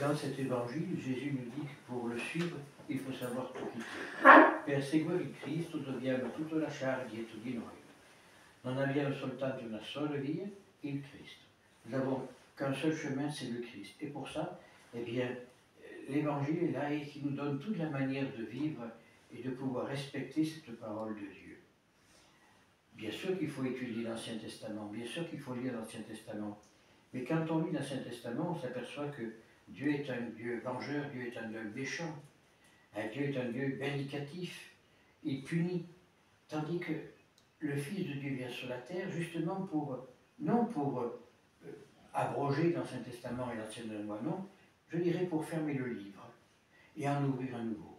dans cet évangile, Jésus nous dit que pour le suivre, il faut savoir tout quitter. Per seguire il Cristo dobbiamo tutto lasciare dietro di noi. Non abbiamo soltanto una sola via, il Christ. Nous n'avons qu'un seul chemin, c'est le Christ. Et pour ça, eh bien, l'évangile est là et qui nous donne toute la manière de vivre et de pouvoir respecter cette parole de Dieu. Bien sûr qu'il faut étudier l'Ancien Testament, bien sûr qu'il faut lire l'Ancien Testament. Mais quand on lit l'Ancien Testament, on s'aperçoit que Dieu est un Dieu vengeur, Dieu est un Dieu méchant, Dieu est un Dieu vindicatif, il punit. Tandis que le Fils de Dieu vient sur la terre justement non pour abroger l'Ancien Testament et l'Ancienne Loi, non, je dirais pour fermer le livre et en ouvrir un nouveau.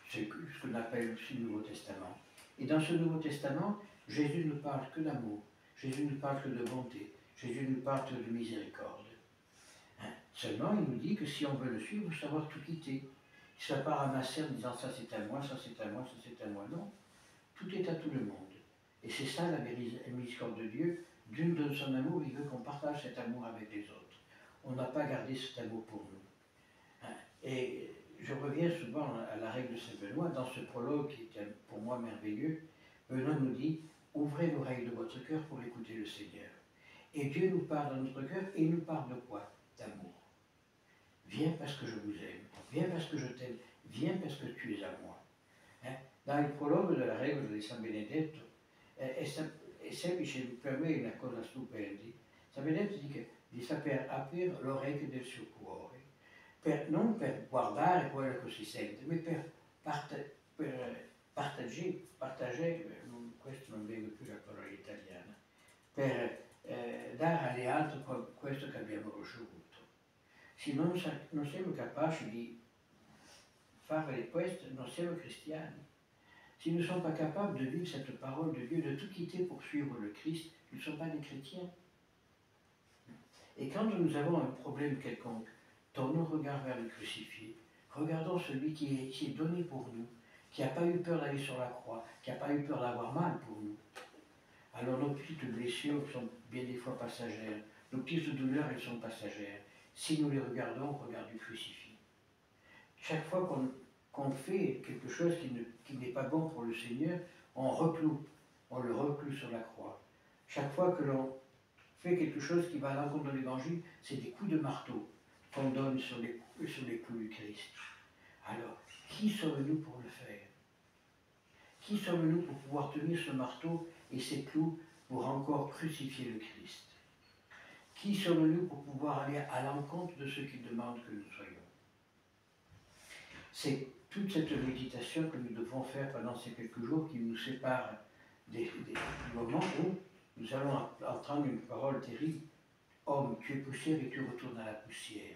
C'est ce qu'on appelle aussi le Nouveau Testament. Et dans ce Nouveau Testament, Jésus ne parle que d'amour, Jésus ne parle que de bonté, Jésus nous parle que de miséricorde. Seulement, il nous dit que si on veut le suivre, il faut savoir tout quitter. Il ne va pas ramasser en disant ça c'est à moi, ça c'est à moi, ça c'est à moi. Non, tout est à tout le monde. Et c'est ça la miséricorde de Dieu. Dieu nous donne son amour, il veut qu'on partage cet amour avec les autres. On n'a pas gardé cet amour pour nous. Et je reviens souvent à la règle de Saint Benoît, dans ce prologue qui est pour moi merveilleux. Benoît nous dit, ouvrez l'oreille de votre cœur pour écouter le Seigneur. Et Dieu nous parle dans notre cœur, et il nous parle de quoi? D'amour. Viens parce que je vous aime, viens parce que je t'aime, viens parce que tu es à moi. Dans il prologo della regola di San Benedetto è semplice, per me è una cosa stupenda. San Benedetto dice di saper aprire l'orecchio del suo cuore, non per guardare quello che si sente, ma per partagare, questo non vengo più la parola italiana, per dare agli altri questo che abbiamo ricevuto. Se non siamo capaci di fare questo, non siamo cristiani. Si nous ne sommes pas capables de vivre cette parole de Dieu, de tout quitter pour suivre le Christ, nous ne sommes pas des chrétiens. Et quand nous avons un problème quelconque, tournons le regard vers le crucifié. Regardons celui qui est donné pour nous, qui n'a pas eu peur d'aller sur la croix, qui n'a pas eu peur d'avoir mal pour nous. Alors nos petites blessures sont bien des fois passagères, nos petites douleurs, elles sont passagères. Si nous les regardons, on regarde du crucifix. Chaque fois qu'on fait quelque chose qui n'est pas bon pour le Seigneur, on le recloue sur la croix. Chaque fois que l'on fait quelque chose qui va à l'encontre de l'Évangile, c'est des coups de marteau qu'on donne sur les clous du Christ. Alors, qui sommes-nous pour le faire? Qui sommes-nous pour pouvoir tenir ce marteau et ces clous pour encore crucifier le Christ? Qui sommes-nous pour pouvoir aller à l'encontre de ceux qui demandent que nous soyons? C'est toute cette méditation que nous devons faire pendant ces quelques jours qui nous séparent du moment où nous allons entendre une parole terrible. Homme, tu es poussière et tu retournes à la poussière.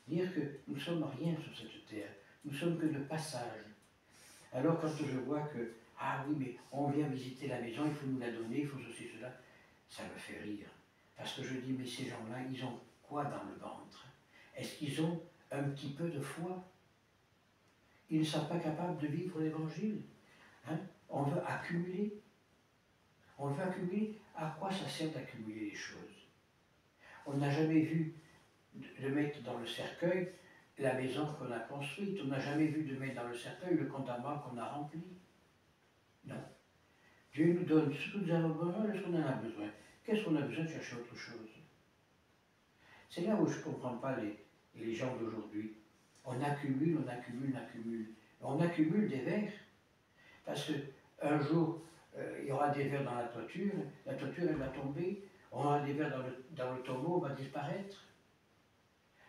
Dire que nous ne sommes rien sur cette terre, nous sommes que de passage. Alors quand je vois que, ah oui, mais on vient visiter la maison, il faut nous la donner, il faut ceci, cela, ça me fait rire. Parce que je dis, mais ces gens-là, ils ont quoi dans le ventre? Est-ce qu'ils ont un petit peu de foi? Ils ne sont pas capables de vivre l'Évangile. On veut accumuler. On veut accumuler. À quoi ça sert d'accumuler les choses? On n'a jamais vu de mettre dans le cercueil la maison qu'on a construite. On n'a jamais vu de mettre dans le cercueil le compte à banque qu'on a rempli. Non. Dieu nous donne ce que nous avons besoin de ce qu'on en a besoin. Qu'est-ce qu'on a besoin de chercher autre chose? C'est là où je ne comprends pas les gens d'aujourd'hui. On accumule, on accumule, on accumule. On accumule des vers. Parce qu'un jour, il y aura des vers dans la toiture elle va tomber, on aura des vers dans le tombeau, on va disparaître.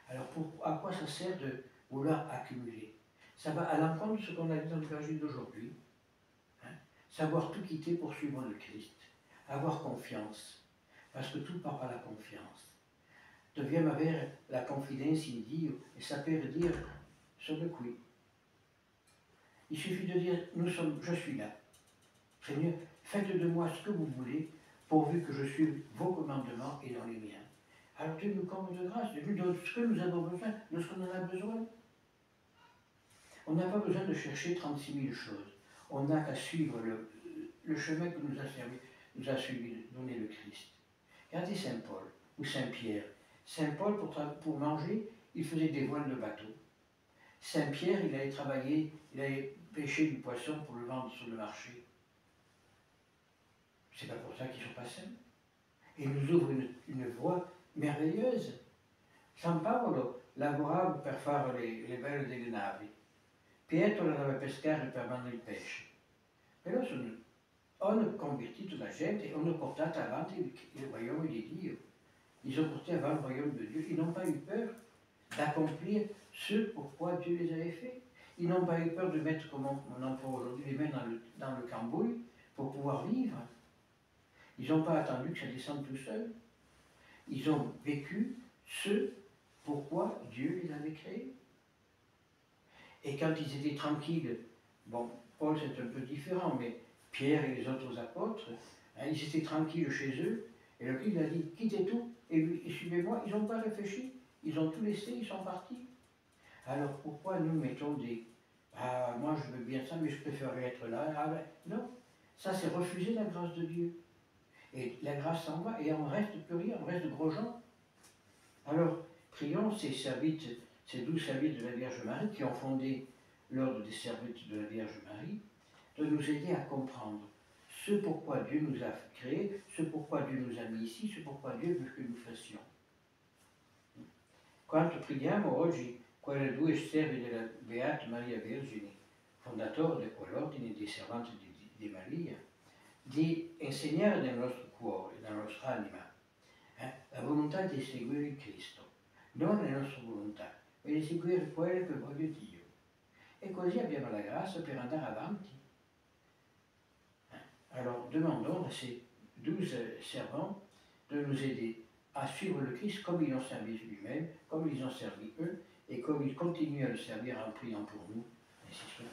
Alors à quoi ça sert de vouloir accumuler? Ça va à l'encontre de ce qu'on a dit dans l'évangile d'aujourd'hui. Savoir tout quitter pour suivre le Christ. Avoir confiance. Parce que tout part par la confiance. Dobbiamo avere la confidenza in Dio e saper dire sono qui. Il suffit de dire je suis là. Seigneur, faites de moi ce que vous voulez, pourvu que je suive vos commandements et non les miens. Alors Dieu nous comble de grâce, Dieu nous donne ce que nous avons besoin, de ce qu'on en a besoin. On n'a pas besoin de chercher 36 000 choses. On n'a qu'à suivre le chemin que nous a donné le Christ. Regardez Saint Paul ou Saint Pierre. Saint Paul, pour manger, il faisait des voiles de bateau. Saint-Pierre, il allait travailler, il allait pêcher du poisson pour le vendre sur le marché. C'est pas pour ça qu'ils sont pas saints. Et il nous ouvre une voie merveilleuse. San Paolo lavorava per fare le vele delle navi. Pietro andava a pescare per mandare il pesce. Però hanno convertito la gente e hanno portato avanti il royaume di Dio. Ils ont porté avant le royaume de Dieu. Ils n'ont pas eu peur d'accomplir ce pourquoi Dieu les avait faits. Ils n'ont pas eu peur de mettre, comme on emploie aujourd'hui, les mains dans le cambouis pour pouvoir vivre. Ils n'ont pas attendu que ça descende tout seul. Ils ont vécu ce pourquoi Dieu les avait créés. Et quand ils étaient tranquilles, bon, Paul c'est un peu différent, mais Pierre et les autres apôtres, hein, ils étaient tranquilles chez eux, et le Christ a dit, quittez tout et suivez-moi. Ils n'ont pas réfléchi, ils ont tout laissé, ils sont partis. Alors pourquoi nous mettons des... Ah, moi je veux bien ça, mais je préférerais être là. Ah, ben, non, ça c'est refuser la grâce de Dieu. Et la grâce s'en va, et on reste plus rien, on reste de gros gens. Alors, prions ces servites, ces 12 servites de la Vierge Marie qui ont fondé l'ordre des servites de la Vierge Marie, de nous aider à comprendre ce pourquoi Dieu nous a créés, ce pourquoi Dieu nous a mis ici, ce pourquoi Dieu veut que nous fassions. Quanto preghiamo oggi quelle due serve della Beata Maria Vergine, fondatore di quell'ordine dei servanti di Maria, di insegnare nel nostro cuore, nella nostra anima, la volontà di seguire Cristo, non la nostra volontà, ma di seguire quello che vuole Dio. E così abbiamo la grazia per andare avanti. Alors demandons à ces 12 servants de nous aider à suivre le Christ comme ils l'ont servi lui-même, comme ils ont servi eux, et comme ils continuent à le servir en priant pour nous, ainsi soit.